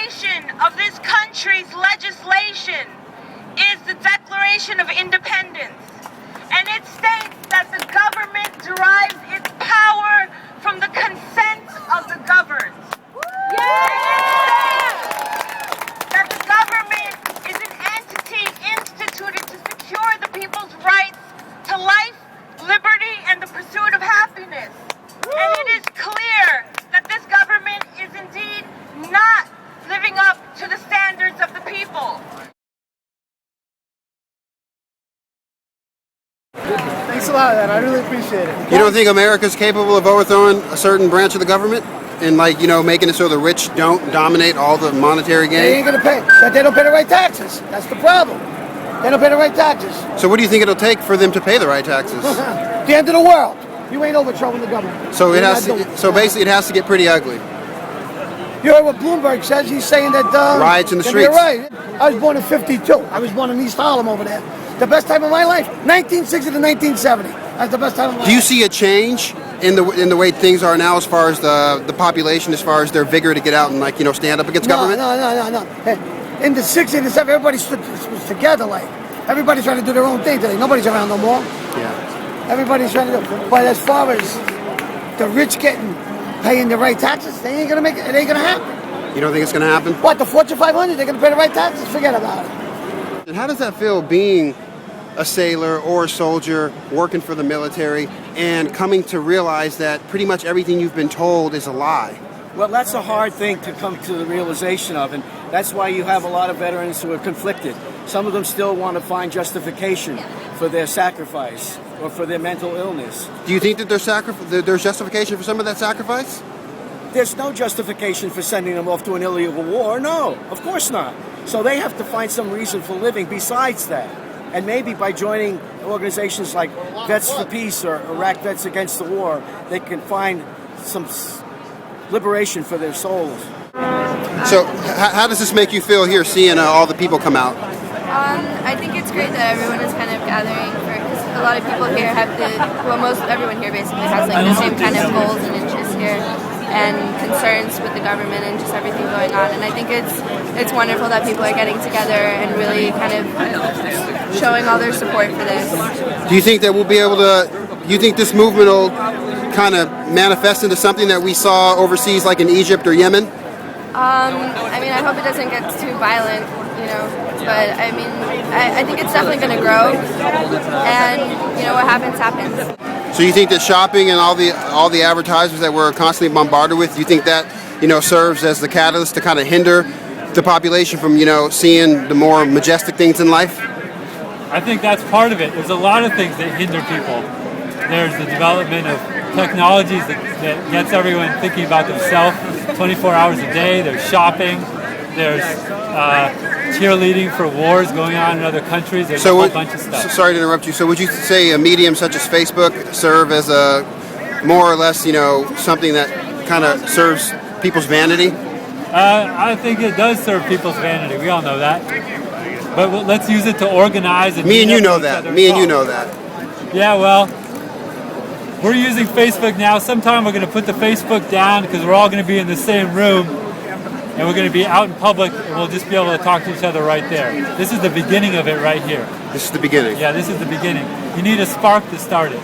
foundation of this country's legislation is the Declaration of Independence. And it states that the government derives its power from the consent of the governed. That the government is an entity instituted to secure the people's rights to life, liberty, and the pursuit of happiness. And it is clear that this government is indeed not living up to the standards of the people. Thanks a lot, man. I really appreciate it. You don't think America's capable of overthrowing a certain branch of the government? And making it so the rich don't dominate all the monetary gain? They ain't gonna pay. But they don't pay the right taxes. That's the problem. They don't pay the right taxes. So what do you think it'll take for them to pay the right taxes? The end of the world. You ain't overthrowing the government. So basically it has to get pretty ugly. You heard what Bloomberg says? He's saying that riots in the streets. You're right. I was born in '52. I was born in East Harlem over there. The best time of my life, 1960 to 1970. That's the best time of my life. Do you see a change in the way things are now as far as the population, as far as their vigor to get out and stand up against government? No. Hey, in the 60s and 70s, everybody was together. Everybody's trying to do their own thing today. Nobody's around no more. Yeah. Everybody's trying to do. But as far as the rich paying the right taxes, they ain't gonna make it. It ain't gonna happen. You don't think it's gonna happen? What, the Fortune 500? They're gonna pay the right taxes? Forget about it. And how does that feel being a sailor or a soldier working for the military and coming to realize that pretty much everything you've been told is a lie? Well, that's a hard thing to come to the realization of, and that's why you have a lot of veterans who are conflicted. Some of them still want to find justification for their sacrifice or for their mental illness. Do you think that there's justification for some of that sacrifice? There's no justification for sending them off to an illegal war. No, of course not. So they have to find some reason for living besides that. And maybe by joining organizations like Vets for Peace or Iraq Vets Against the War, they can find some liberation for their souls. So how does this make you feel here, seeing all the people come out? I think it's great that everyone is kind of gathering because a lot of people here most everyone here basically has the same kind of goals and interests here and concerns with the government and just everything going on. And I think it's wonderful that people are getting together and really kind of showing all their support for this. Do you think that we'll be able to, you think this movement will kind of manifest into something that we saw overseas like in Egypt or Yemen? I hope it doesn't get too violent, but I think it's definitely going to grow and, what happens. So you think that shopping and all the advertisements that we're constantly bombarded with, you think that, serves as the catalyst to kind of hinder the population from, seeing the more majestic things in life? I think that's part of it. There's a lot of things that hinder people. There's the development of technologies that gets everyone thinking about themselves 24 hours a day. There's shopping. There's cheerleading for wars going on in other countries. There's a whole bunch of stuff. Sorry to interrupt you. So would you say a medium such as Facebook serve as a more or less, something that kind of serves people's vanity? I think it does serve people's vanity. We all know that. But let's use it to organize. Me and you know that. Yeah, well, we're using Facebook now. Sometime we're going to put the Facebook down because we're all going to be in the same room. And we're going to be out in public, and we'll just be able to talk to each other right there. This is the beginning of it right here. This is the beginning? Yeah, this is the beginning. You need a spark to start it.